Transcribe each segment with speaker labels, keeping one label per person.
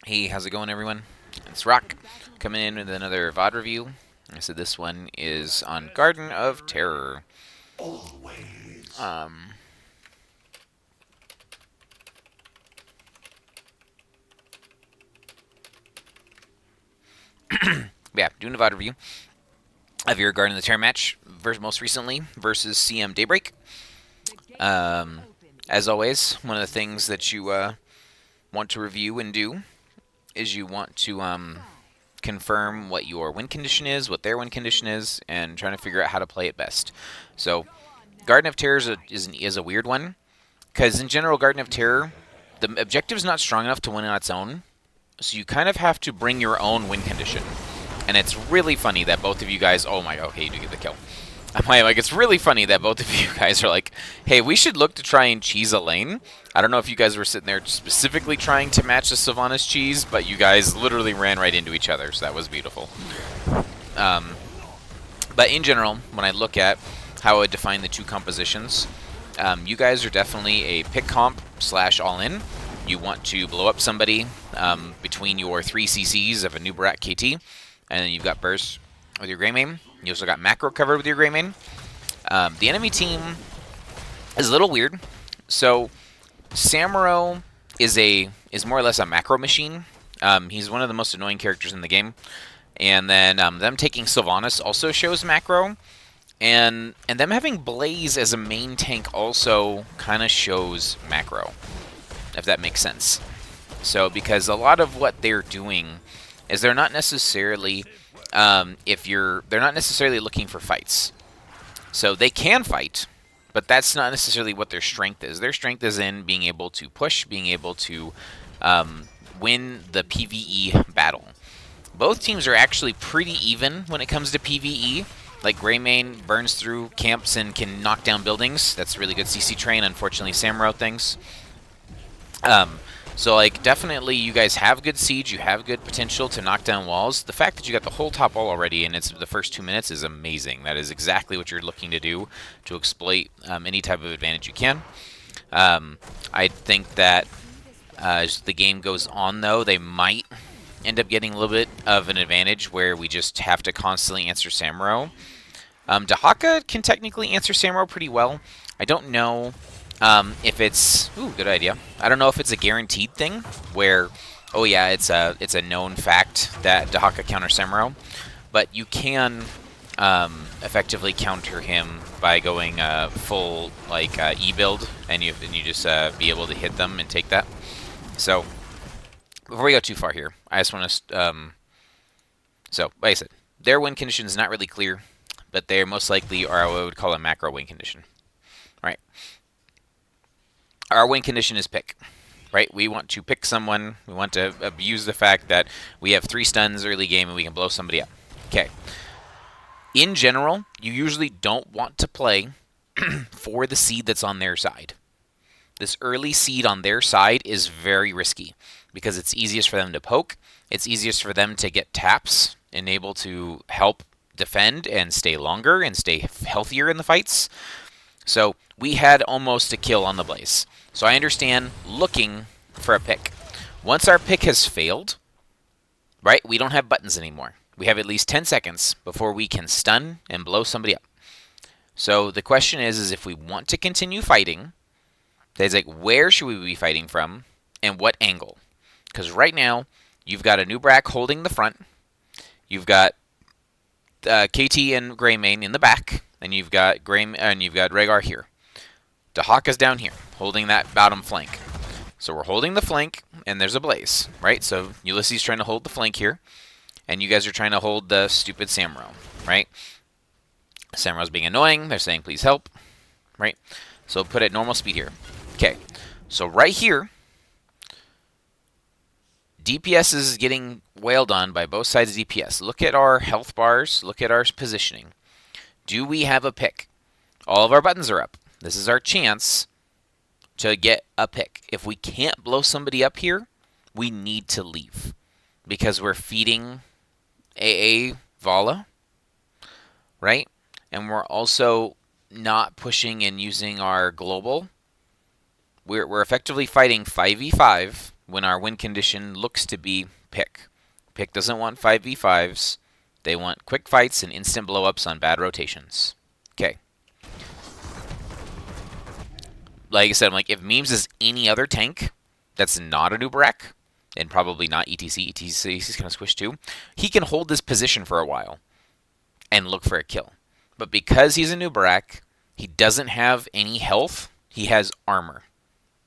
Speaker 1: Hey, how's it going, everyone? It's Rock, coming in with another VOD review. I said this one is on Garden of Terror. Um, yeah, doing a VOD review of your Garden of the Terror match, most recently versus CM Daybreak. Um, as always, one of the things that you want to review and do is you want to confirm what your win condition is, what their win condition is, and trying to figure out how to play it best. So, Garden of Terror is a weird one. Because in general, Garden of Terror, the objective is not strong enough to win on its own, so you kind of have to bring your own win condition. And it's really funny that both of you guys, oh my, okay, you do get the kill. It's really funny that both of you guys are like, hey, we should look to try and cheese a lane. I don't know if you guys were sitting there specifically trying to match the Sylvanas cheese, but you guys literally ran right into each other, so that was beautiful. But in general, when I look at how I would define the two compositions, you guys are definitely a pick comp / all-in. You want to blow up somebody between your 3 CCs of a new Barat KT, and then you've got burst with your Greymane. You also got macro covered with your Greymane. The enemy team is a little weird. So Samuro is more or less a macro machine. He's one of the most annoying characters in the game. And then them taking Sylvanas also shows macro. And them having Blaze as a main tank also kind of shows macro, if that makes sense. So, because a lot of what they're doing is they're not necessarily, they're not necessarily looking for fights. So they can fight, but that's not necessarily what their strength is. Their strength is in being able to push, being able to win the PvE battle. Both teams are actually pretty even when it comes to PvE. Like, Greymane burns through camps and can knock down buildings. That's really good CC train. Unfortunately, Samuro things. So, like, definitely you guys have good siege. You have good potential to knock down walls. The fact that you got the whole top wall already and it's the first 2 minutes is amazing. That is exactly what you're looking to do to exploit any type of advantage you can. I think that as the game goes on, though, they might end up getting a little bit of an advantage where we just have to constantly answer Samuro. Dahaka can technically answer Samuro pretty well. I don't know if it's... Ooh, good idea. I don't know if it's a guaranteed thing where, oh yeah, it's a known fact that Dahaka counters Samuro, but you can effectively counter him by going full like E-build, and you just be able to hit them and take that. So, before we go too far here, I just want to... so, like I said, their win condition is not really clear, but they most likely are what I would call a macro win condition. Right? Our win condition is pick. Right? We want to pick someone. We want to abuse the fact that we have 3 stuns early game and we can blow somebody up. Okay. In general, you usually don't want to play for the seed that's on their side. This early seed on their side is very risky because it's easiest for them to poke. It's easiest for them to get taps and able to help defend and stay longer and stay healthier in the fights. So we had almost a kill on the Blaze. So I understand looking for a pick. Once our pick has failed, right, we don't have buttons anymore. We have at least 10 seconds before we can stun and blow somebody up. So the question is if we want to continue fighting, it's like, where should we be fighting from and what angle? Because right now, you've got a new Brack holding the front. You've got KT and Greymane in the back, and you've got Rhaegar here. Dahaka's down here, holding that bottom flank. So we're holding the flank, and there's a Blaze, right? So Ulysses trying to hold the flank here, and you guys are trying to hold the stupid Samuro, right? Samuro's being annoying. They're saying, please help, right? So put it at normal speed here. Okay, so right here, DPS is getting wailed on by both sides of DPS. Look at our health bars. Look at our positioning. Do we have a pick? All of our buttons are up. This is our chance to get a pick. If we can't blow somebody up here, we need to leave because we're feeding AA Vala, right? And we're also not pushing and using our global. We're effectively fighting 5v5 when our win condition looks to be pick. Pick doesn't want 5v5s. They want quick fights and instant blow-ups on bad rotations. Okay. Like I said, if Memes is any other tank that's not a Nubarak, and probably not ETC, ETC's kind of squished too, he can hold this position for a while and look for a kill. But because he's a Nubarak, he doesn't have any health. He has armor,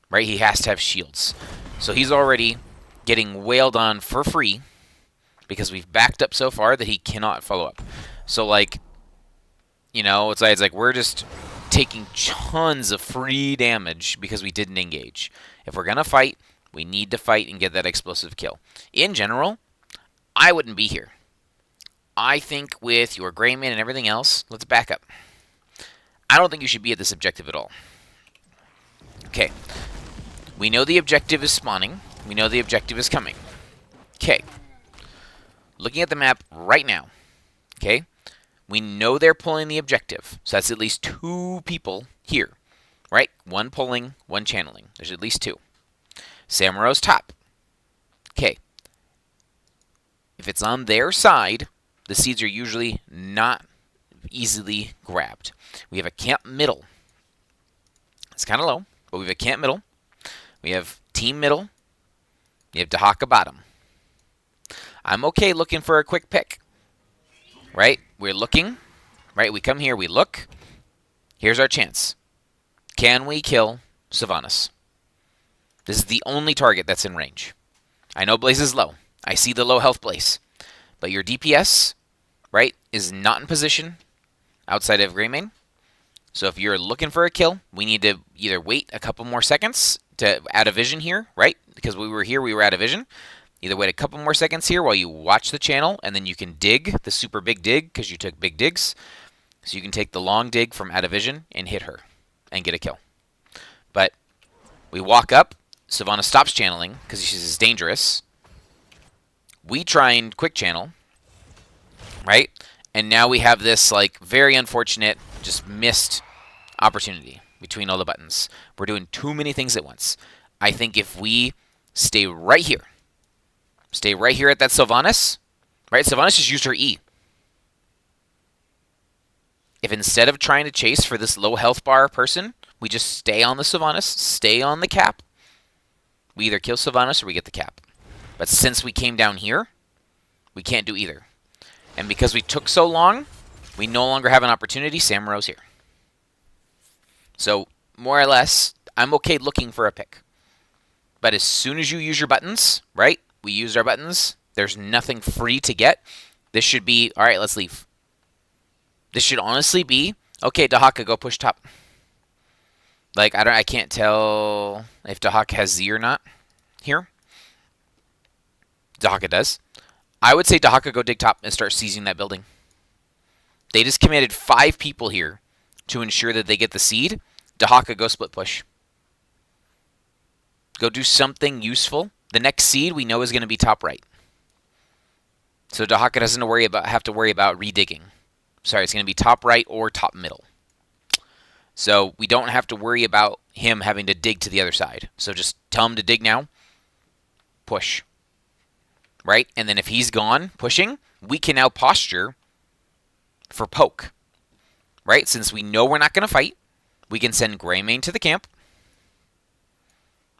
Speaker 1: right? He has to have shields. So he's already getting wailed on for free because we've backed up so far that he cannot follow up. So, it's like we're just taking tons of free damage because we didn't engage. If we're going to fight, we need to fight and get that explosive kill. In general, I wouldn't be here. I think with your Greyman and everything else, let's back up. I don't think you should be at this objective at all. Okay. We know the objective is spawning. We know the objective is coming. Okay. Looking at the map right now. Okay. We know they're pulling the objective. So that's at least 2 people here. Right? 1 pulling, 1 channeling. There's at least 2. Samurai's top. Okay. If it's on their side, the seeds are usually not easily grabbed. We have a camp middle. It's kind of low, but we have a camp middle. We have team middle. We have Dahaka bottom. I'm okay looking for a quick pick. Right? We're looking. Right? We come here. We look. Here's our chance. Can we kill Sylvanas? This is the only target that's in range. I know Blaze is low. I see the low health Blaze. But your DPS, right, is not in position outside of Greymane. So if you're looking for a kill, we need to either wait a couple more seconds to add a vision here, right? Because we were here, we were out of vision. Either wait a couple more seconds here while you watch the channel, and then you can dig the super big dig because you took big digs. So you can take the long dig from out of vision and hit her and get a kill. But we walk up. Sylvanas stops channeling because she's dangerous. We try and quick channel, right? And now we have this very unfortunate, just missed opportunity between all the buttons. We're doing too many things at once. I think if we stay right here at that Sylvanas, right? Sylvanas just used her E. If instead of trying to chase for this low health bar person, we just stay on the Sylvanas, stay on the cap, we either kill Sylvanas or we get the cap. But since we came down here, we can't do either. And because we took so long, we no longer have an opportunity. Samurai's here. So, more or less, I'm okay looking for a pick. But as soon as you use your buttons, right? We used our buttons. There's nothing free to get. This should be, all right, let's leave. This should honestly be, okay, Dahaka, go push top. I can't tell if Dahaka has Z or not here. Dahaka does. I would say Dahaka go dig top and start seizing that building. They just committed 5 people here to ensure that they get the seed. Dahaka go split push. Go do something useful. The next seed we know is going to be top right. So Dahaka doesn't have to worry about redigging. Sorry, it's going to be top right or top middle. So we don't have to worry about him having to dig to the other side. So just tell him to dig now. Push. Right? And then if he's gone pushing, we can now posture for poke. Right? Since we know we're not going to fight, we can send Greymane to the camp.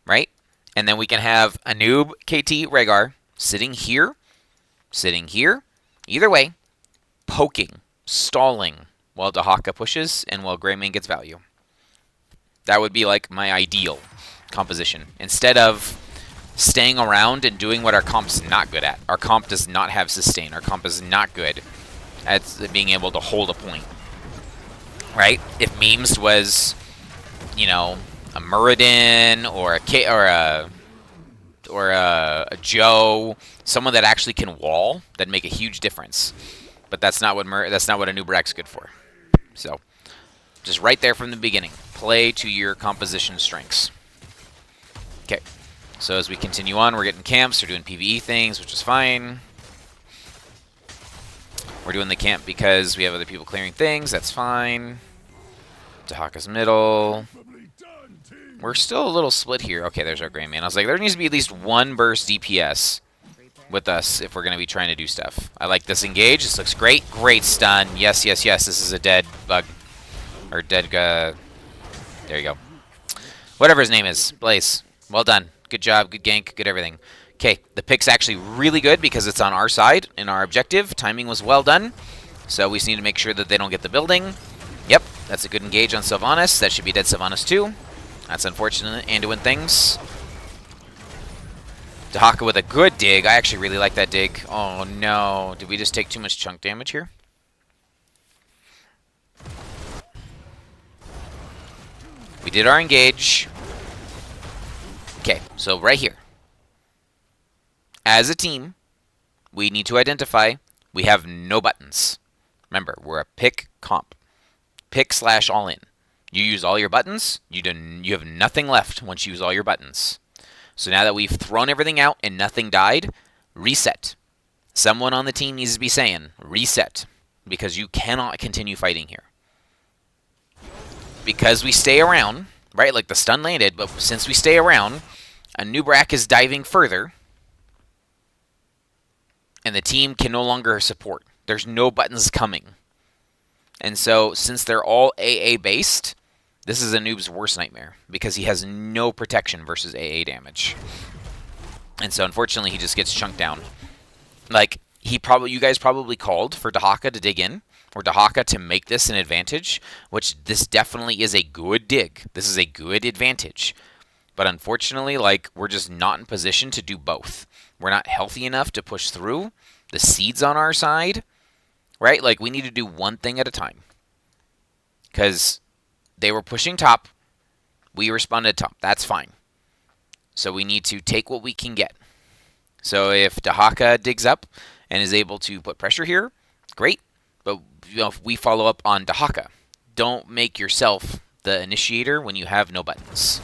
Speaker 1: Right? And then we can have a noob KT Rhaegar sitting here. Either way, poking, stalling while Dahaka pushes and while Greymane gets value. That would be my ideal composition. Instead of staying around and doing what our comp's not good at. Our comp does not have sustain. Our comp is not good at being able to hold a point. Right? If Memes was, a Muradin or a Joe, someone that actually can wall, that'd make a huge difference. But that's not what a Nubarak's good for. So, just right there from the beginning, play to your composition strengths. Okay. So as we continue on, we're getting camps, we're doing PvE things, which is fine. We're doing the camp because we have other people clearing things, that's fine. Dahaka's middle. We're still a little split here. Okay, there's our Gray Man. I was like, there needs to be at least one burst DPS with us if we're going to be trying to do stuff. I like this engage. This looks great. Great stun. Yes, yes, yes. This is a dead bug. Or dead... there you go. Whatever his name is. Blaze. Well done. Good job. Good gank. Good everything. Okay, the pick's actually really good because it's on our side in our objective. Timing was well done. So we just need to make sure that they don't get the building. Yep, that's a good engage on Sylvanas. That should be dead Sylvanas too. That's unfortunate. Anduin things. Dahaka with a good dig. I actually really like that dig. Oh no. Did we just take too much chunk damage here? We did our engage. Okay, so right here. As a team, we need to identify we have no buttons. Remember, we're a pick comp. Pick / all in. You use all your buttons, you have nothing left once you use all your buttons. So now that we've thrown everything out and nothing died, reset. Someone on the team needs to be saying, reset. Because you cannot continue fighting here. Because we stay around, right? Like the stun landed, but since we stay around, a new Brack is diving further. And the team can no longer support. There's no buttons coming. And so, since they're all AA based, this is a noob's worst nightmare. Because he has no protection versus AA damage. And so, unfortunately, he just gets chunked down. Like, you guys probably called for Dahaka to dig in. Or Dahaka to make this an advantage. Which, this definitely is a good dig. This is a good advantage. But unfortunately, like, we're just not in position to do both. We're not healthy enough to push through. The seed's on our side. Right? Like, we need to do one thing at a time. Because they were pushing top. We responded top. That's fine. So we need to take what we can get. So if Dahaka digs up and is able to put pressure here, great. But if we follow up on Dahaka, don't make yourself the initiator when you have no buttons.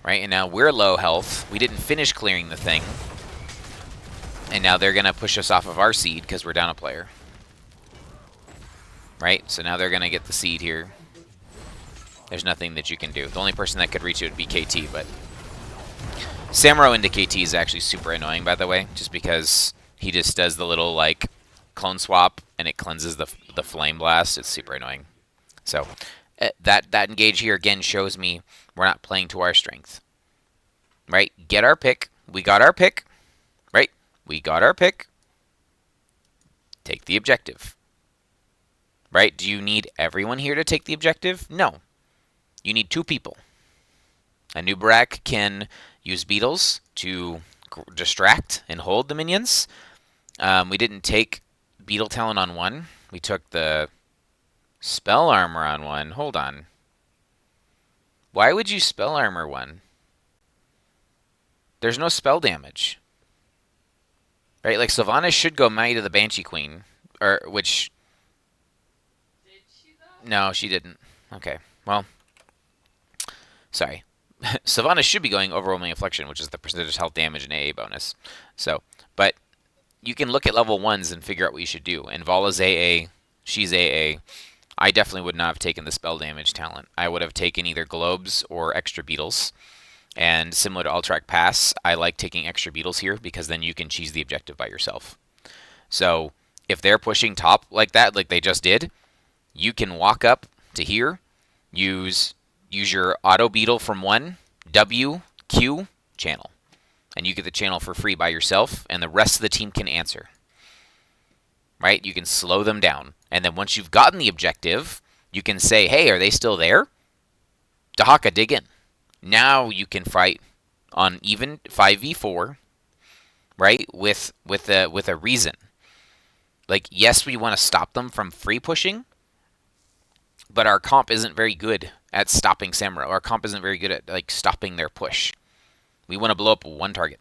Speaker 1: Right? And now we're low health. We didn't finish clearing the thing. And now they're going to push us off of our seed because we're down a player. Right? So now they're going to get the seed here. There's nothing that you can do. The only person that could reach it would be KT, but... Samuro into KT is actually super annoying, by the way, just because he just does the little, like, clone swap, and it cleanses the Flame Blast. It's super annoying. So, that engage here, again, shows me we're not playing to our strength. Right? Get our pick. We got our pick. Right? We got our pick. Take the objective. Right? Do you need everyone here to take the objective? No. You need 2 people. A new Brack can use beetles to distract and hold the minions. We didn't take Beetle Talon on 1. We took the Spell Armor on 1. Hold on. Why would you Spell Armor 1? There's no spell damage. Right? Like, Sylvanas should go Might of the Banshee Queen. Or, which...
Speaker 2: Did she, though?
Speaker 1: No, she didn't. Okay. Well... Sorry. Sylvanas should be going Overwhelming Affliction, which is the percentage health damage and AA bonus. So, but you can look at level 1s and figure out what you should do. And Vala's AA, she's AA. I definitely would not have taken the spell damage talent. I would have taken either Globes or extra beetles. And similar to Ultrac Pass, I like taking extra beetles here because then you can cheese the objective by yourself. So, if they're pushing top like that, like they just did, you can walk up to here, use your auto beetle from 1, W, Q, channel. And you get the channel for free by yourself, and the rest of the team can answer. Right? You can slow them down. And then once you've gotten the objective, you can say, hey, are they still there? Dahaka, dig in. Now you can fight on even 5v4, right? With a reason. Like, yes, we want to stop them from free pushing, but our comp isn't very good at stopping Samuro. Our comp isn't very good at, like, stopping their push. We want to blow up 1 target.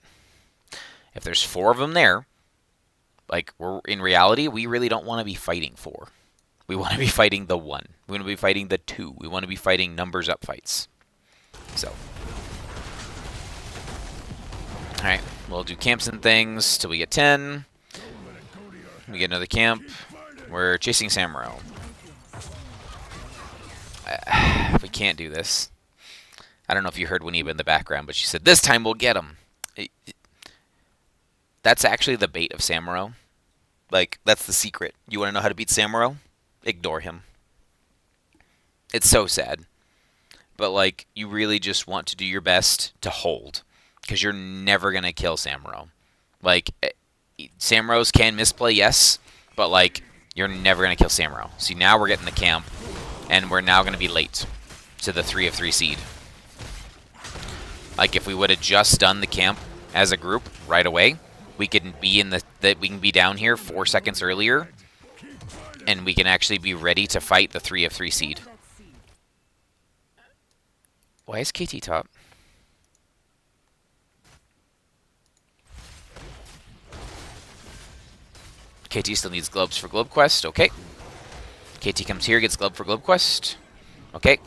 Speaker 1: If there's 4 of them there, like, in reality, we really don't want to be fighting 4. We want to be fighting the 1. We want to be fighting the 2. We want to be fighting numbers up fights. So. Alright, we'll do camps and things till we get 10. We get another camp. We're chasing Samuro. We can't do this. I don't know if you heard Winiba in the background, but she said, this time we'll get him. That's actually the bait of Samuro. Like, that's the secret. You want to know how to beat Samuro? Ignore him. It's so sad. But, like, you really just want to do your best to hold. Because you're never going to kill Samuro. Like, Samuros can misplay, yes. But, like, you're never going to kill Samuro. See, now we're getting the camp. And we're now going to be late to the 3 of 3 seed. Like, if we would have just done the camp as a group right away, we can be in we can be down here 4 seconds earlier, and we can actually be ready to fight the 3 of 3 seed. Why is KT top? KT still needs globes for Globe Quest. Okay. KT comes here, gets globe for Globe Quest. Okay.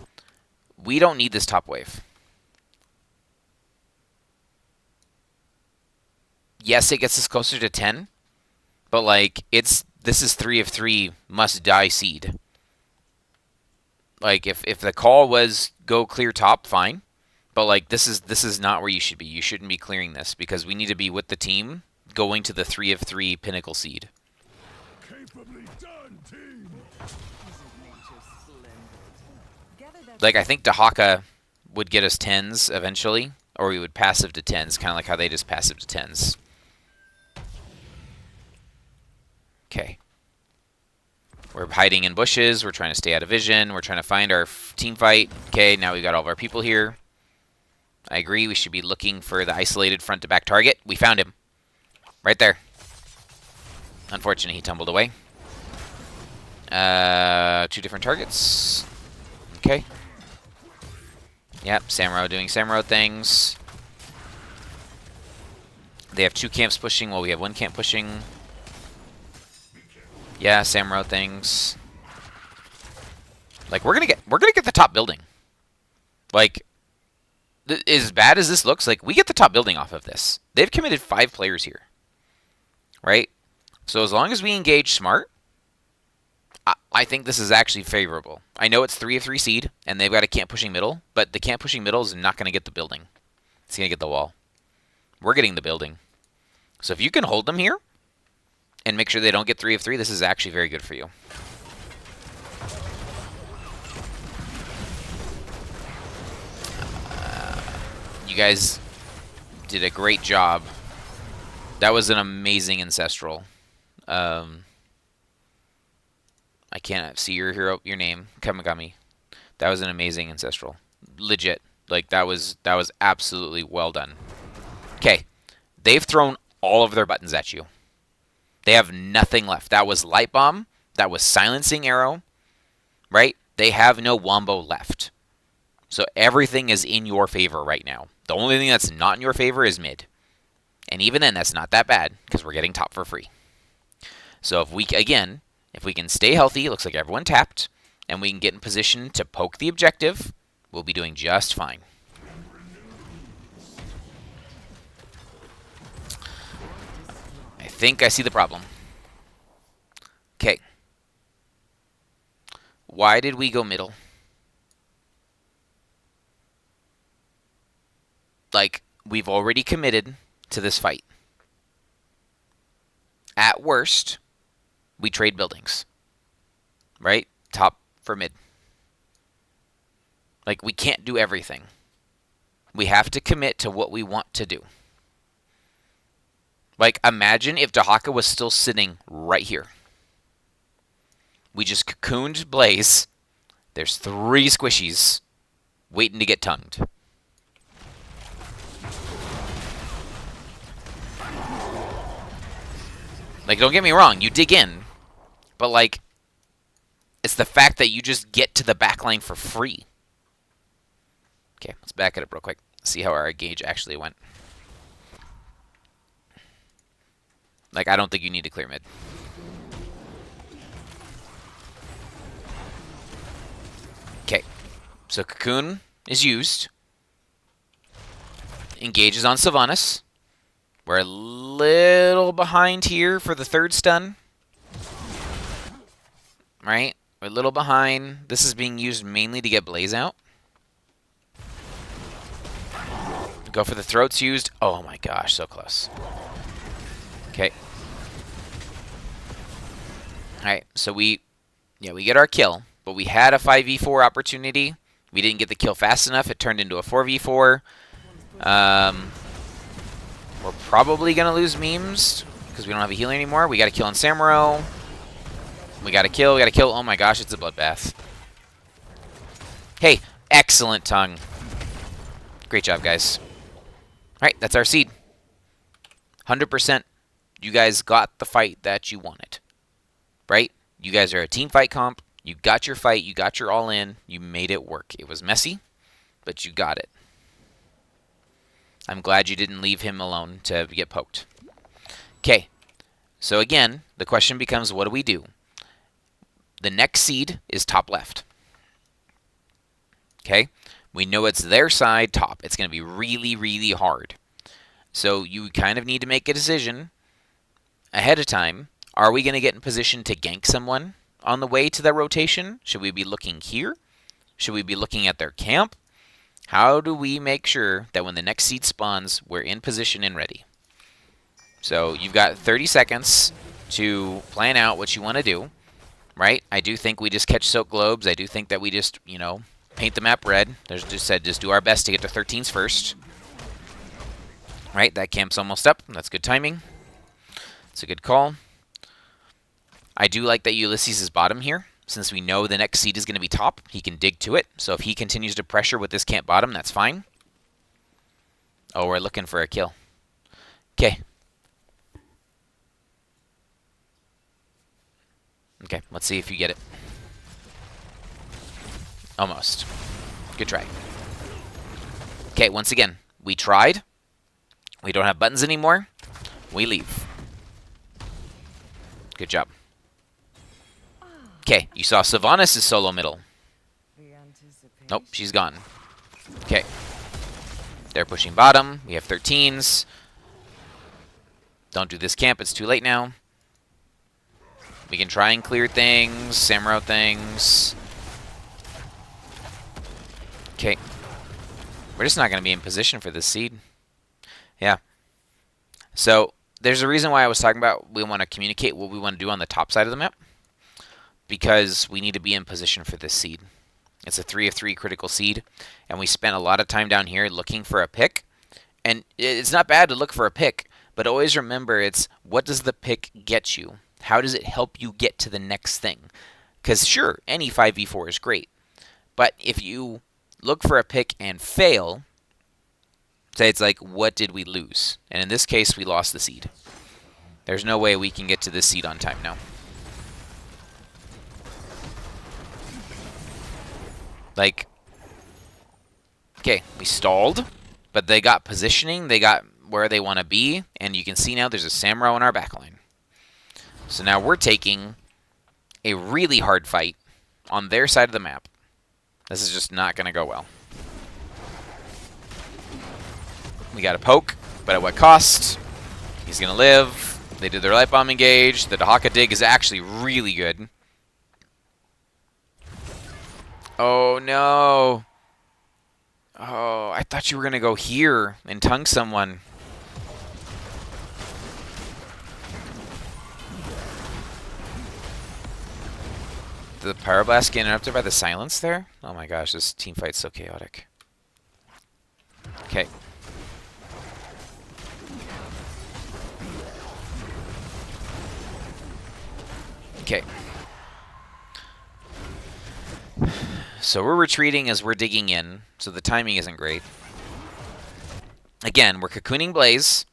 Speaker 1: We don't need this top wave. Yes, it gets us closer to 10, but like this is 3 of 3 must die seed. Like if the call was go clear top, fine. But like this is not where you should be. You shouldn't be clearing this because we need to be with the team going to the 3 of 3 pinnacle seed. Like I think Dahaka would get us 10s eventually, or we would passive to 10s, kind of like how they just passive to 10s. Okay. We're hiding in bushes. We're trying to stay out of vision. We're trying to find our team fight. Okay, now we've got all of our people here. I agree. We should be looking for the isolated front to back target. We found him. Right there. Unfortunately, he tumbled away. 2 different targets. Okay. Yep, Samuro doing Samuro things. They have 2 camps pushing while we have 1 camp pushing. Yeah, Samuro things. Like we're gonna get the top building. Like as bad as this looks, like we get the top building off of this. They've committed 5 players here. Right? So as long as we engage smart, I think this is actually favorable. I know it's 3 of 3 seed, and they've got a camp pushing middle, but the camp pushing middle is not going to get the building. It's going to get the wall. We're getting the building. So if you can hold them here, and make sure they don't get 3 of 3, this is actually very good for you. You guys did a great job. That was an amazing Ancestral. I can't see your name, Kamigami. That was an amazing Ancestral. Legit. Like that was absolutely well done. Okay. They've thrown all of their buttons at you. They have nothing left. That was Light Bomb. That was Silencing Arrow. Right? They have no Wombo left. So everything is in your favor right now. The only thing that's not in your favor is mid. And even then, that's not that bad, because we're getting top for free. So if we can stay healthy, it looks like everyone tapped, and we can get in position to poke the objective, we'll be doing just fine. I think I see the problem. Okay. Why did we go middle? Like, we've already committed to this fight. At worst, we trade buildings. Right? Top for mid. Like, we can't do everything. We have to commit to what we want to do. Like, imagine if Dahaka was still sitting right here. We just cocooned Blaze. There's 3 squishies waiting to get tongued. Like, don't get me wrong, you dig in. But, like, it's the fact that you just get to the backline for free. Okay, let's back it up real quick. See how our gauge actually went. Like, I don't think you need to clear mid. Okay, so Cocoon is used. Engages on Sylvanas. We're a little behind here for the 3rd stun. Right? We're a little behind. This is being used mainly to get Blaze out. Go for the throats used. Oh my gosh, so close. Okay. Alright, so we get our kill, but we had a 5v4 opportunity. We didn't get the kill fast enough. It turned into a 4v4. We're probably going to lose memes because we don't have a healer anymore. We got a kill on Samuro. We got a kill. Oh my gosh, it's a bloodbath. Hey, excellent tongue. Great job, guys. Alright, that's our seed. 100%. You guys got the fight that you wanted. Right? You guys are a team fight comp. You got your fight. You got your all in. You made it work. It was messy, but you got it. I'm glad you didn't leave him alone to get poked. Okay. So again, the question becomes, what do we do? The next seed is top left. Okay? We know it's their side top. It's going to be really, really hard. So you kind of need to make a decision ahead of time. Are we going to get in position to gank someone on the way to that rotation? Should we be looking here? Should we be looking at their camp? How do we make sure that when the next seed spawns, we're in position and ready? So you've got 30 seconds to plan out what you want to do, right? I do think we just catch soak globes. I do think that we just, paint the map red. There's just do our best to get to 13s first. Right, that camp's almost up. That's good timing. It's a good call. I do like that Ulysses is bottom here. Since we know the next seed is going to be top, he can dig to it. So if he continues to pressure with this camp bottom, that's fine. Oh, we're looking for a kill. Okay. Okay, let's see if you get it. Almost. Good try. Okay, once again, we tried. We don't have buttons anymore. We leave. Good job. Okay, you saw Sylvanas' solo middle. Nope, she's gone. Okay. They're pushing bottom. We have 13s. Don't do this camp. It's too late now. We can try and clear things, Samuro things. Okay. We're just not going to be in position for this seed. Yeah. So, there's a reason why I was talking about we want to communicate what we want to do on the top side of the map. Because we need to be in position for this seed. It's a 3 of 3 critical seed. And we spent a lot of time down here looking for a pick. And it's not bad to look for a pick. But always remember, it's what does the pick get you? How does it help you get to the next thing? Because sure, any 5v4 is great. But if you look for a pick and fail, say it's like, what did we lose? And in this case, we lost the seed. There's no way we can get to this seed on time now. Like, okay, we stalled, but they got positioning, they got where they want to be, and you can see now there's a Samuro in our backline. So now we're taking a really hard fight on their side of the map. This is just not going to go well. We got a poke, but at what cost? He's going to live. They did their light bomb engage. The Dahaka dig is actually really good. Oh, no. Oh, I thought you were going to go here and tongue someone. The Pyroblast get interrupted by the silence there? Oh my gosh, this team fight's so chaotic. Okay. Okay. So we're retreating as we're digging in, so the timing isn't great. Again, we're cocooning Blaze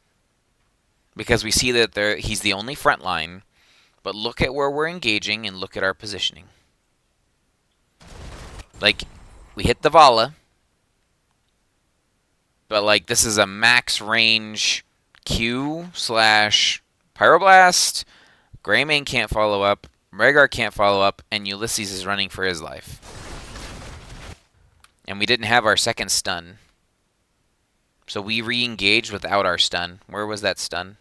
Speaker 1: because we see that he's the only front line, but look at where we're engaging and look at our positioning. Like, we hit the Vala, but like this is a max range Q / Pyroblast. Greymane can't follow up, Rhaegar can't follow up, and Ulysses is running for his life. And we didn't have our second stun. So we re-engaged without our stun. Where was that stun?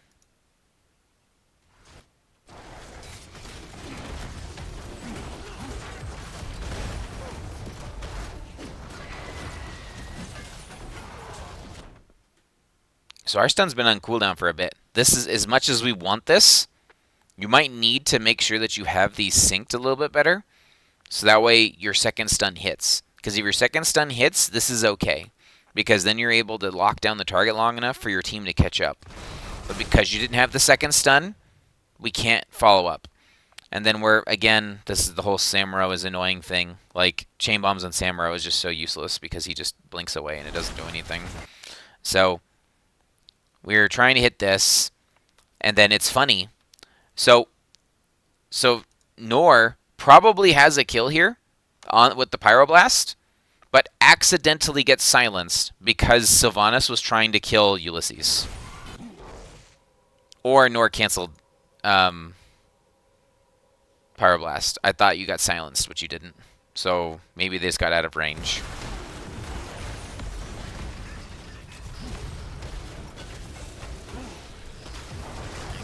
Speaker 1: So our stun's been on cooldown for a bit. This is, as much as we want this, you might need to make sure that you have these synced a little bit better. So that way your second stun hits. Because if your second stun hits, this is okay. Because then you're able to lock down the target long enough for your team to catch up. But because you didn't have the second stun, we can't follow up. And then we're, again, this is the whole Samuro is annoying thing. Like, chain bombs on Samuro is just so useless because he just blinks away and it doesn't do anything. So, we're trying to hit this, and then it's funny. So Nor probably has a kill here with the Pyroblast, but accidentally gets silenced because Sylvanas was trying to kill Ulysses. Or Nor canceled Pyroblast. I thought you got silenced, but you didn't. So maybe they just got out of range.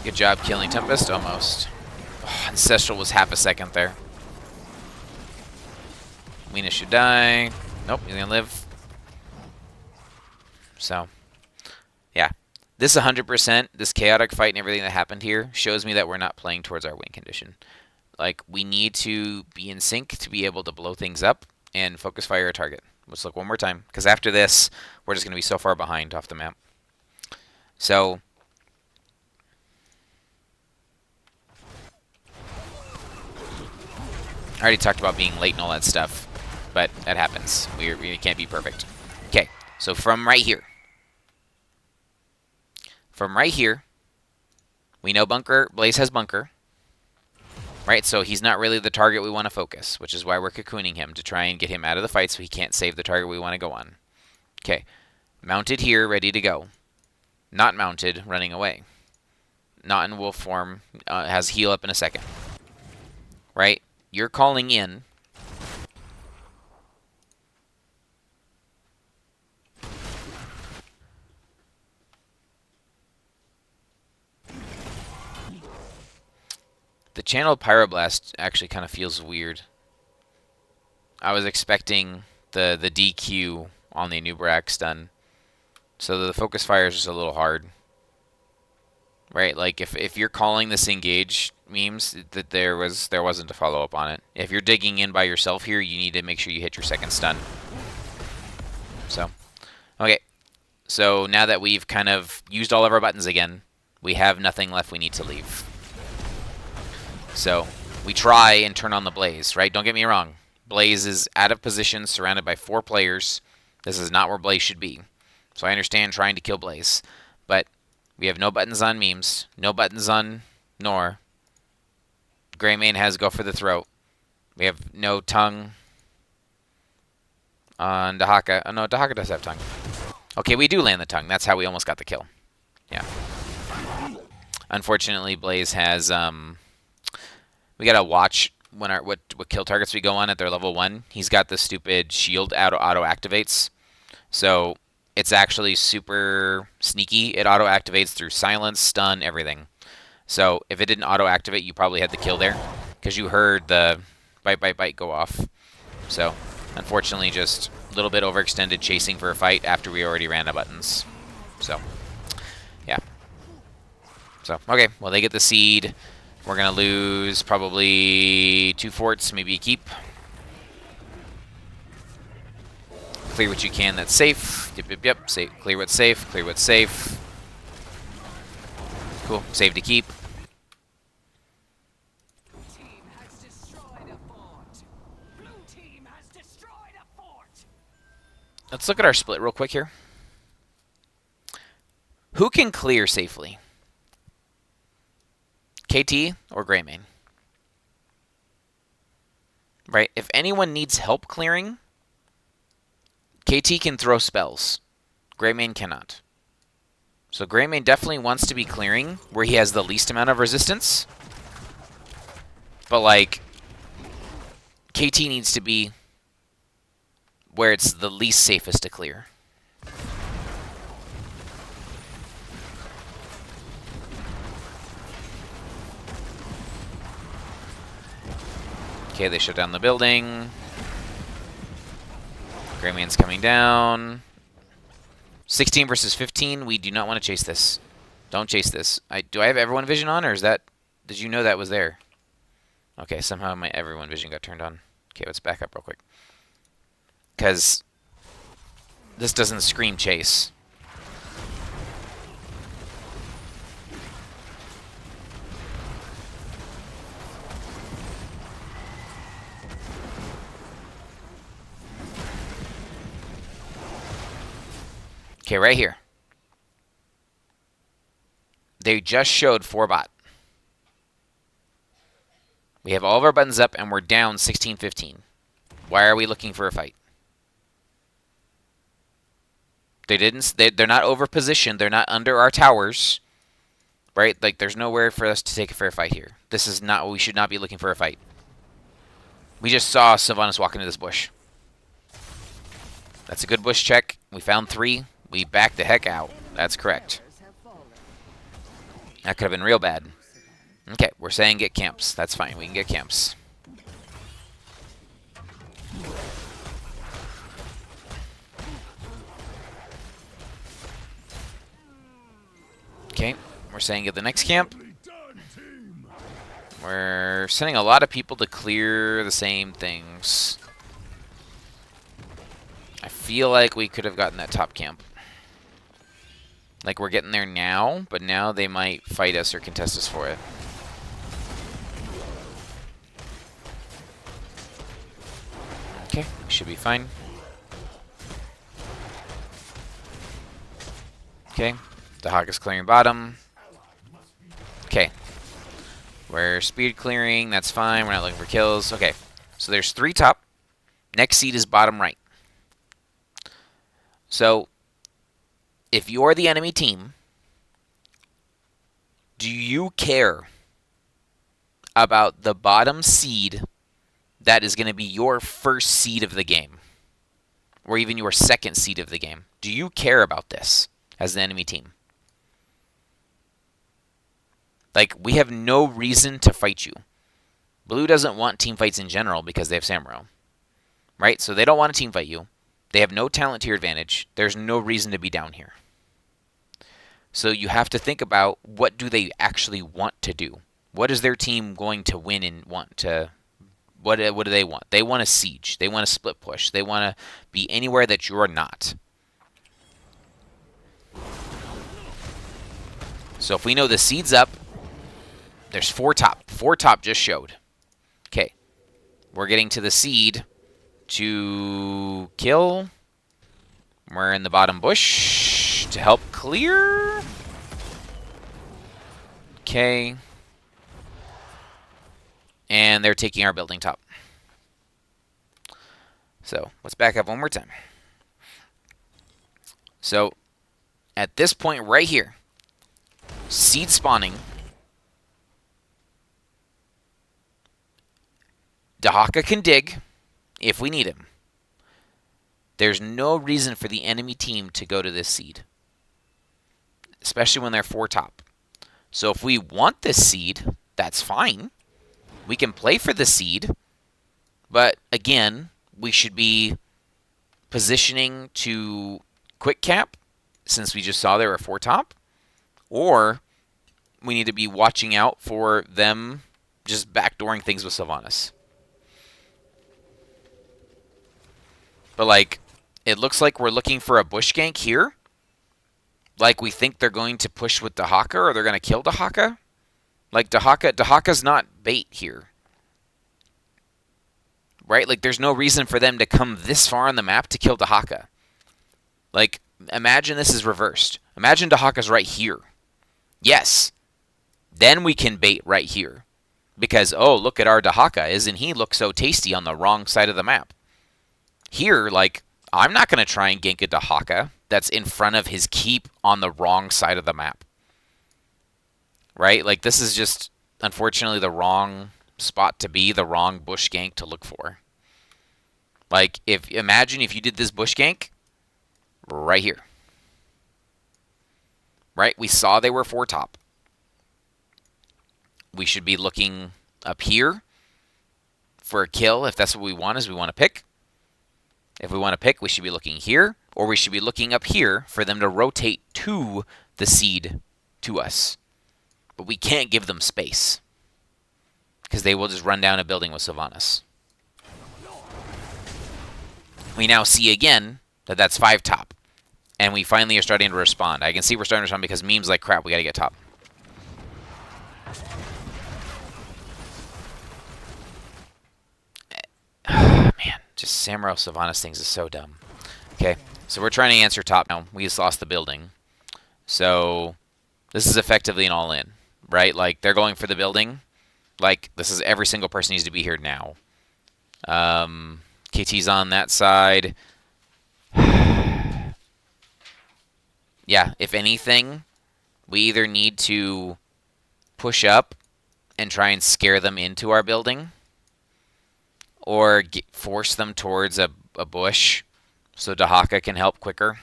Speaker 1: Good job killing Tempest, almost. Oh, Ancestral was half a second there. Lena should die. Nope, he's gonna live. So, yeah. This 100%, this chaotic fight and everything that happened here shows me that we're not playing towards our win condition. Like, we need to be in sync to be able to blow things up and focus fire a target. Let's look one more time, because after this, we're just going to be so far behind off the map. So, I already talked about being late and all that stuff, but that happens. We can't be perfect. Okay, so from right here. From right here, we know Blaze has bunker. Right, so he's not really the target we want to focus, which is why we're cocooning him, to try and get him out of the fight so he can't save the target we want to go on. Okay, mounted here, ready to go. Not mounted, running away. Not in wolf form, has heal up in a second. Right, you're calling in. The channel Pyroblast actually kind of feels weird. I was expecting the DQ on the Nubarak stun. So the focus fire is just a little hard. Right, like if you're calling this engage memes, that there wasn't a follow-up on it. If you're digging in by yourself here, you need to make sure you hit your second stun. So, okay. So now that we've kind of used all of our buttons again, we have nothing left we need to leave. So, we try and turn on the Blaze, right? Don't get me wrong. Blaze is out of position, surrounded by 4 players. This is not where Blaze should be. So I understand trying to kill Blaze. But we have no buttons on memes, no buttons on Nor. Greymane has Go for the Throat. We have no tongue on Dahaka. Oh no, Dahaka does have tongue. Okay, we do land the tongue. That's how we almost got the kill. Yeah. Unfortunately, Blaze has... we gotta watch when what kill targets we go on at their level 1. He's got the stupid shield auto activates, so it's actually super sneaky. It auto activates through silence, stun, everything. So if it didn't auto activate, you probably had the kill there because you heard the bite go off. So unfortunately, just a little bit overextended chasing for a fight after we already ran the buttons. So yeah. So okay, well they get the seed. We're going to lose probably 2 forts, maybe a keep. Clear what you can that's safe. Yep. Clear what's safe. Clear what's safe. Cool. Save to keep. Let's look at our split real quick here. Who can clear safely? KT or Greymane? Right? If anyone needs help clearing, KT can throw spells. Greymane cannot. So Greymane definitely wants to be clearing where he has the least amount of resistance. But, like, KT needs to be where it's the least safest to clear. Okay, they shut down the building. Greymane's coming down. 16 versus 15. We do not want to chase this. Don't chase this. Do I have everyone vision on, or is that? Did you know that was there? Okay, somehow my everyone vision got turned on. Okay, let's back up real quick. Because this doesn't scream chase. Okay, right here. They just showed 4 bot. We have all of our buttons up, and we're down 16-15. Why are we looking for a fight? They're not over positioned. They're not under our towers. Right? Like, there's nowhere for us to take a fair fight here. This is not... We should not be looking for a fight. We just saw Sylvanas walk into this bush. That's a good bush check. We found 3. We backed the heck out. That's correct. That could have been real bad. Okay, we're saying get camps. That's fine. We can get camps. Okay, we're saying get the next camp. We're sending a lot of people to clear the same things. I feel like we could have gotten that top camp. Like, we're getting there now, but now they might fight us or contest us for it. Okay, should be fine. Okay, the Hawk is clearing bottom. Okay. We're speed clearing, that's fine, we're not looking for kills. Okay, so there's 3 top. Next seed is bottom right. So, if you're the enemy team, do you care about the bottom seed that is going to be your first seed of the game? Or even your second seed of the game? Do you care about this as the enemy team? Like, we have no reason to fight you. Blue doesn't want team fights in general because they have Samuro. Right? So they don't want to team fight you. They have no talent tier advantage. There's no reason to be down here. So you have to think about, what do they actually want to do? What is their team going to win and want to... What do they want? They want a siege. They want a split push. They want to be anywhere that you're not. So if we know the seed's up, there's 4 top. 4 top just showed. Okay. We're getting to the seed to kill. We're in the bottom bush to help clear. Okay. And they're taking our building top. So let's back up one more time. So at this point right here, seed spawning, Dahaka can dig if we need him. There's no reason for the enemy team to go to this seed, especially when they're 4 top. So if we want this seed, that's fine. We can play for the seed, but again, we should be positioning to quick cap, since we just saw they were 4 top, or we need to be watching out for them just backdooring things with Sylvanas. But, like, it looks like we're looking for a bush gank here. Like, we think they're going to push with Dahaka, or they're going to kill Dahaka. Like, Dahaka's not bait here. Right? Like, there's no reason for them to come this far on the map to kill Dahaka. Like, imagine this is reversed. Imagine Dahaka's right here. Yes. Then we can bait right here. Because, oh, look at our Dahaka. Isn't he look so tasty on the wrong side of the map? Here, like, I'm not going to try and gank a Dahaka that's in front of his keep on the wrong side of the map. Right? Like, this is just, unfortunately, the wrong spot to be, the wrong bush gank to look for. Like, imagine if you did this bush gank right here. Right? We saw they were 4 top. We should be looking up here for a kill if that's what we want, is we want to pick. If we want to pick, we should be looking here, or we should be looking up here for them to rotate to the seed to us. But we can't give them space because they will just run down a building with Sylvanas. We now see again that that's 5 top. And we finally are starting to respond. I can see we're starting to respond because memes like crap, we gotta get top. Man, just Samuro Sylvanas things is so dumb. Okay, so we're trying to answer top now. We just lost the building. So this is effectively an all-in, right? Like, they're going for the building. Like, this is every single person needs to be here now. KT's on that side. Yeah, if anything, we either need to push up and try and scare them into our building, or force them towards a bush so Dahaka can help quicker.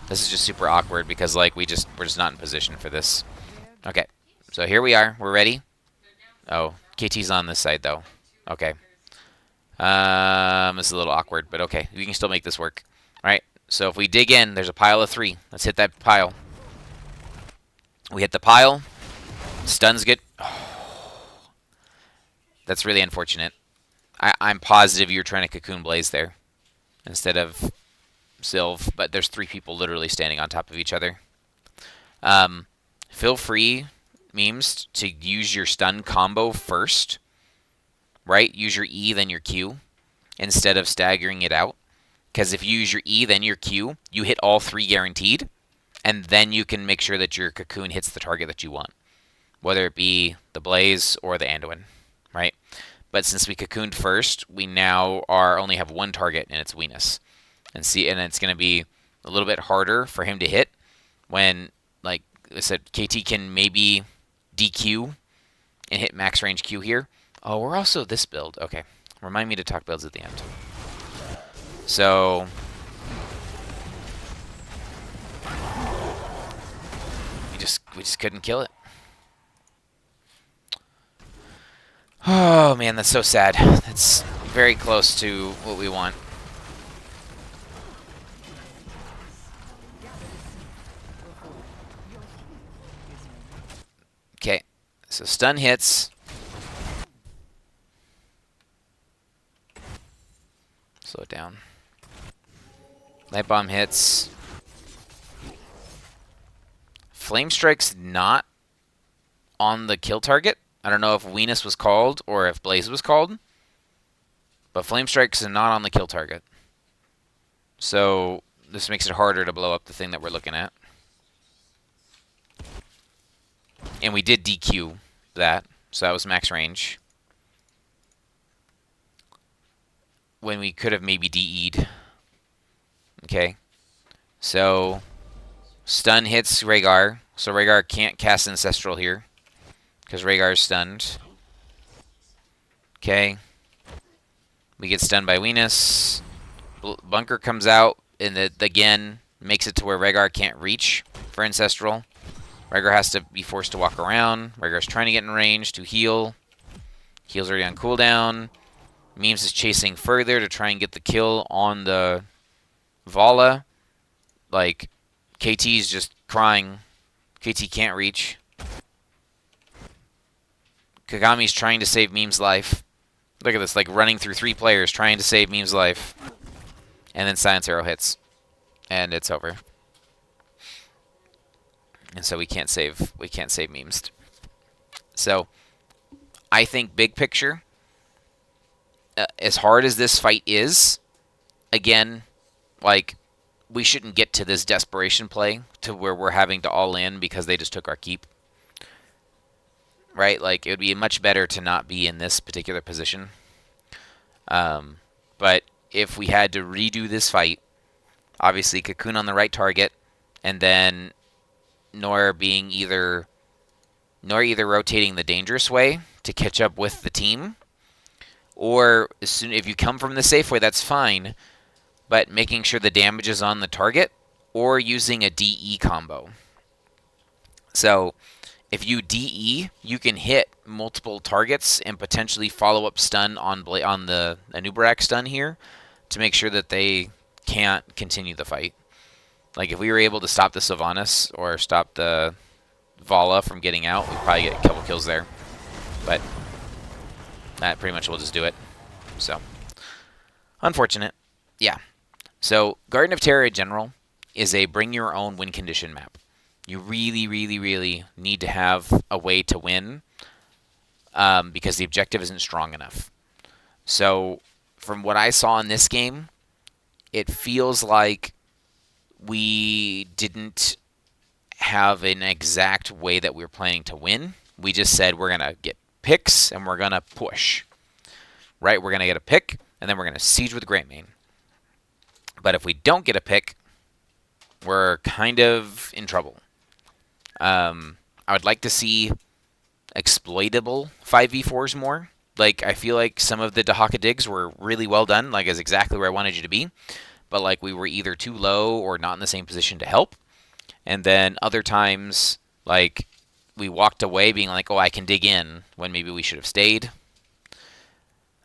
Speaker 1: This is just super awkward because, like, we're just not in position for this. Okay, so here we are. We're ready. Oh, KT's on this side though. Okay. This is a little awkward, but okay, we can still make this work. All right. So if we dig in, there's a pile of 3. Let's hit that pile. We hit the pile. Stuns get... Oh, that's really unfortunate. I'm positive you're trying to Cocoon Blaze there instead of Sylv, but there's 3 people literally standing on top of each other. Feel free, memes, to use your stun combo first, right? Use your E, then your Q, instead of staggering it out. Because if you use your E, then your Q, you hit all 3 guaranteed, and then you can make sure that your Cocoon hits the target that you want, whether it be the Blaze or the Anduin, right? But since we Cocooned first, we now only have 1 target, and it's Venus. And it's going to be a little bit harder for him to hit when, like I said, KT can maybe DQ and hit max range Q here. Oh, we're also this build. Okay. Remind me to talk builds at the end. So we just couldn't kill it. Oh man, that's so sad. That's very close to what we want. Okay, so stun hits. Slow it down. Light bomb hits. Flame strike's not on the kill target. I don't know if Venus was called or if Blaze was called, but Flame strike's not on the kill target. So this makes it harder to blow up the thing that we're looking at. And we did DQ that, so that was max range. When we could have maybe DE'd. Okay. So stun hits Rhaegar. So Rhaegar can't cast Ancestral here because Rhaegar's stunned. Okay. We get stunned by Venus. Bunker comes out, and it again makes it to where Rhaegar can't reach for Ancestral. Rhaegar has to be forced to walk around. Rhaegar's trying to get in range to heal. Heal's already on cooldown. Memes is chasing further to try and get the kill on the Vala. Like, KT's just crying. KT can't reach. Kagami's trying to save Meme's life. Look at this, like running through 3 players trying to save Meme's life. And then Silence Arrow hits. And it's over. And so we can't save Memes. So I think big picture, as hard as this fight is, again, like, we shouldn't get to this desperation play to where we're having to all in because they just took our keep. Right? Like, it would be much better to not be in this particular position. But if we had to redo this fight, obviously Cocoon on the right target, and then Nor either rotating the dangerous way to catch up with the team, or if you come from the safe way, that's fine, but making sure the damage is on the target, or using a DE combo. So if you DE, you can hit multiple targets and potentially follow up stun on the Anubarak stun here to make sure that they can't continue the fight. Like if we were able to stop the Sylvanas or stop the Vala from getting out, we'd probably get a couple kills there. But that pretty much will just do it. So unfortunate. Yeah. So Garden of Terror in general is a bring your own win condition map. You really, really, really need to have a way to win because the objective isn't strong enough. So from what I saw in this game, it feels like we didn't have an exact way that we were planning to win. We just said we're going to get picks and we're going to push. Right? We're going to get a pick and then we're going to siege with Greymane. But if we don't get a pick, we're kind of in trouble. I would like to see exploitable 5v4s more. Like, I feel like some of the Dahaka digs were really well done, like, is exactly where I wanted you to be. But, like, we were either too low or not in the same position to help. And then other times, like, we walked away being like, oh, I can dig in, when maybe we should have stayed.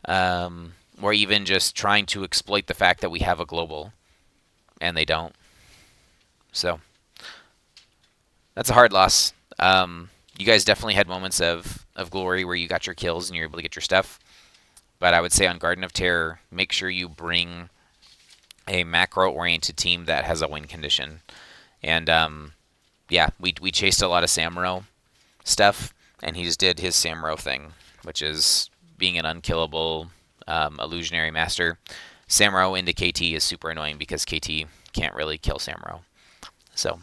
Speaker 1: Or even just trying to exploit the fact that we have a global, and they don't. So, that's a hard loss. You guys definitely had moments of glory where you got your kills and you're able to get your stuff. But I would say on Garden of Terror, make sure you bring a macro-oriented team that has a win condition. And yeah, we chased a lot of Samuro stuff, and he just did his Samuro thing, which is being an unkillable illusionary master. Samuro into KT is super annoying because KT can't really kill Samuro. So,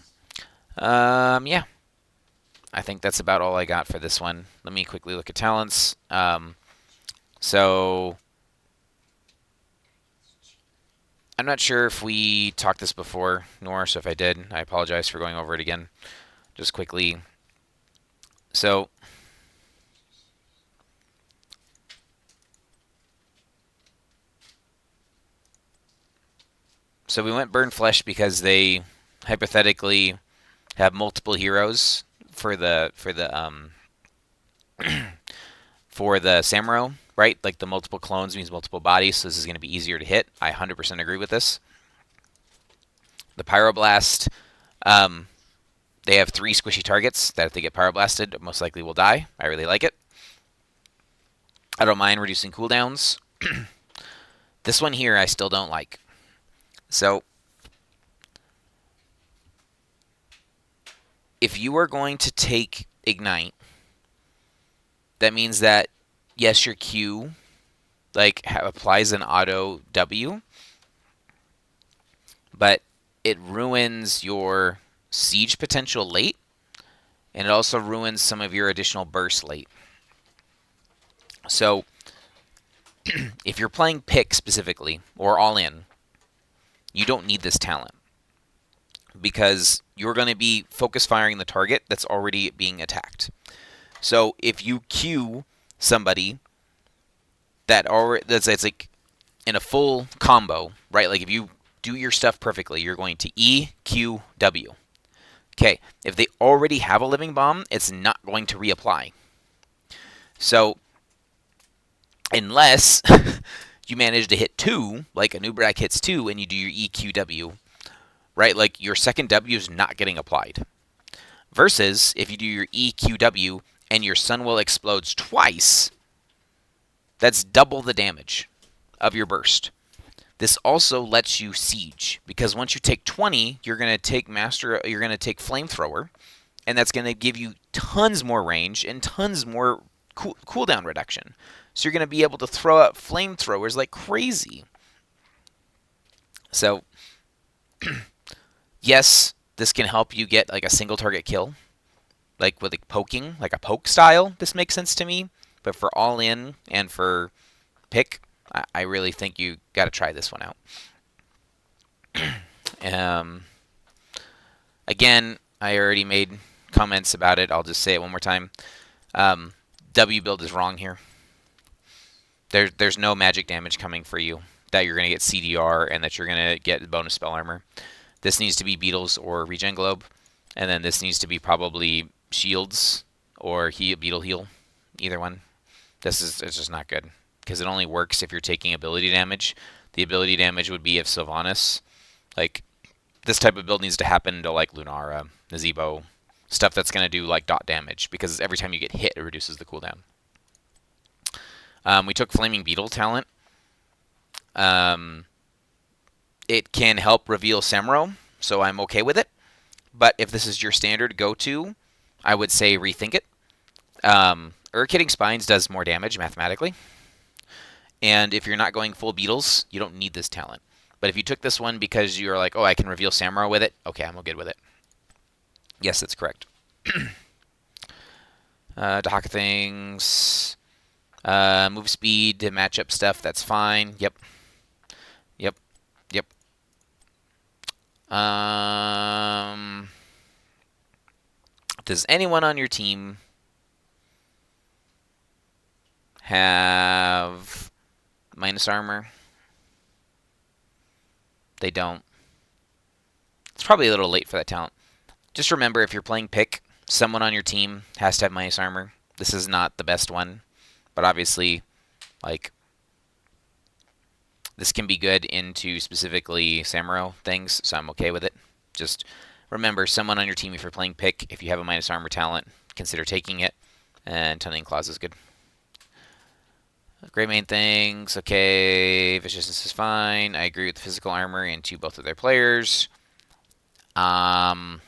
Speaker 1: yeah. I think that's about all I got for this one. Let me quickly look at talents. So I'm not sure if we talked this before, nor so if I did, I apologize for going over it again. Just quickly. So we went Burn Flesh because they hypothetically have multiple heroes for the for the Samuro, right? Like the multiple clones means multiple bodies, so this is going to be easier to hit. I 100% agree with this. The Pyroblast, they have 3 squishy targets that if they get Pyroblasted, most likely will die. I really like it. I don't mind reducing cooldowns. This one here I still don't like. So if you are going to take Ignite, that means that, yes, your Q applies an auto W, but it ruins your siege potential late, and it also ruins some of your additional burst late. So if you're playing pick specifically, or all in, you don't need this talent, because you're going to be focus firing the target that's already being attacked. So if you Q somebody that's like in a full combo, right? Like if you do your stuff perfectly, you're going to E, Q, W. Okay, if they already have a living bomb, it's not going to reapply. So unless you manage to hit 2, like a Nubrak hits 2, and you do your EQW, right? Like your second W is not getting applied. Versus if you do your EQW and your Sunwell explodes twice, that's double the damage of your burst. This also lets you siege, because once you take 20, you're going to take Flamethrower, and that's going to give you tons more range and tons more cooldown reduction. So you're going to be able to throw out Flamethrowers like crazy. So yes, this can help you get like a single target kill, like with like poking, like a poke style. This makes sense to me. But for all in and for pick, I really think you got to try this one out. Again, I already made comments about it. I'll just say it one more time. W build is wrong here. There's no magic damage coming for you that you're going to get CDR and that you're going to get bonus spell armor. This needs to be Beetles or Regen Globe, and then this needs to be probably Shields or Beetle Heal, either one. It's just not good, because it only works if you're taking ability damage. The ability damage would be if Sylvanas Like, this type of build needs to happen to like Lunara, Nazebo, stuff that's going to do like dot damage, because every time you get hit, it reduces the cooldown. We took Flaming Beetle talent. Um, it can help reveal Samuro, so I'm okay with it. But if this is your standard go-to, I would say rethink it. Hitting Spines does more damage mathematically. And if you're not going full Beetles, you don't need this talent. But if you took this one because you're like, oh, I can reveal Samuro with it, okay, I'm all good with it. Yes, that's correct. Dahaka things. Move speed to match up stuff, that's fine. Yep. Yep. Yep. Does anyone on your team have minus armor? They don't. It's probably a little late for that talent. Just remember, if you're playing pick, someone on your team has to have minus armor. This is not the best one, but obviously, like, this can be good into specifically Samuro things, so I'm okay with it. Just remember, someone on your team, if you're playing pick, if you have a minus armor talent, consider taking it, and Tunneling Claws is good. Great main things, okay, viciousness is fine. I agree with the physical armor into both of their players. I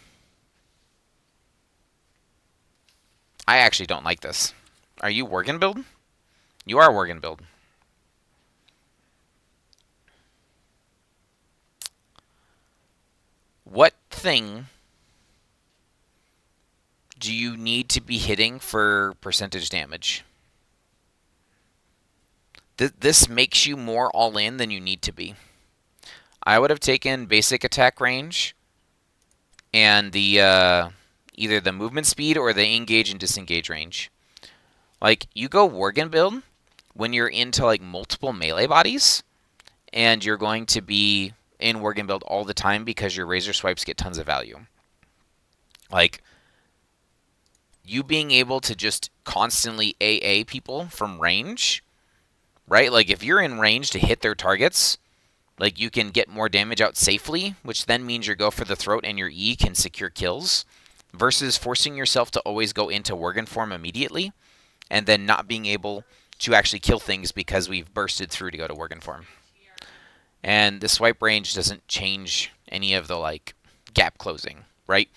Speaker 1: actually don't like this. Are you Worgen build? You are Worgen build. What thing do you need to be hitting for percentage damage? This makes you more all in than you need to be. I would have taken basic attack range and the either the movement speed or the engage and disengage range. Like, you go Worgen build when you're into like multiple melee bodies, and you're going to be in Worgen build all the time because your razor swipes get tons of value. Like, you being able to just constantly AA people from range, right? Like, if you're in range to hit their targets, like, you can get more damage out safely, which then means your go for the throat and your E can secure kills, versus forcing yourself to always go into Worgen form immediately, and then not being able to actually kill things because we've bursted through to go to Worgen form. And the swipe range doesn't change any of the, like, gap closing, right?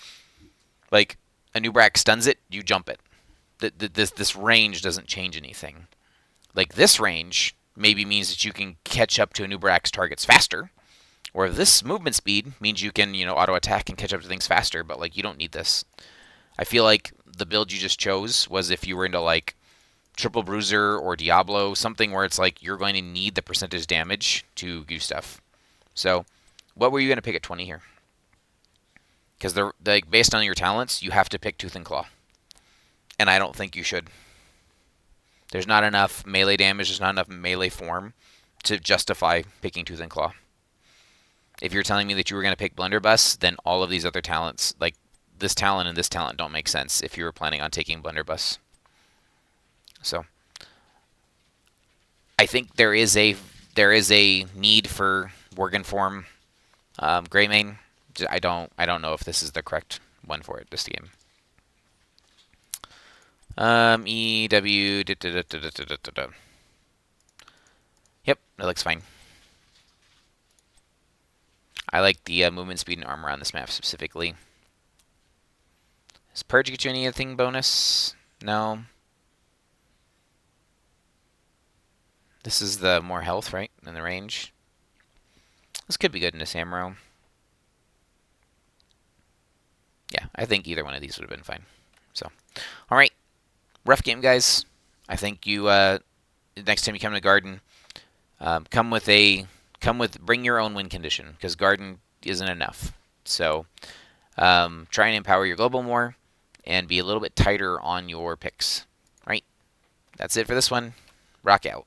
Speaker 1: Like, a Nubrak stuns it, you jump it. This range doesn't change anything. Like, this range maybe means that you can catch up to a Nubrak's targets faster, or this movement speed means you can, auto attack and catch up to things faster, but, like, you don't need this. I feel like the build you just chose was if you were into, like, Triple Bruiser or Diablo, something where it's like you're going to need the percentage damage to do stuff. So, what were you going to pick at 20 here? Because based on your talents, you have to pick Tooth and Claw. And I don't think you should. There's not enough melee damage, there's not enough melee form to justify picking Tooth and Claw. If you're telling me that you were going to pick Blunderbuss, then all of these other talents, like this talent and this talent, don't make sense if you were planning on taking Blunderbuss. So, I think there is a need for Worgen form Greymane. I don't know if this is the correct one for it this game. EW. Yep, that looks fine. I like the movement speed and armor on this map specifically. Does Purge get you anything bonus? No. This is the more health, right? In the range. This could be good in a Samuro. Yeah, I think either one of these would have been fine. So, alright. Rough game, guys. I think you, next time you come to Garden, bring your own win condition, because Garden isn't enough. So, try and empower your global more, and be a little bit tighter on your picks. Right? That's it for this one. Rock out.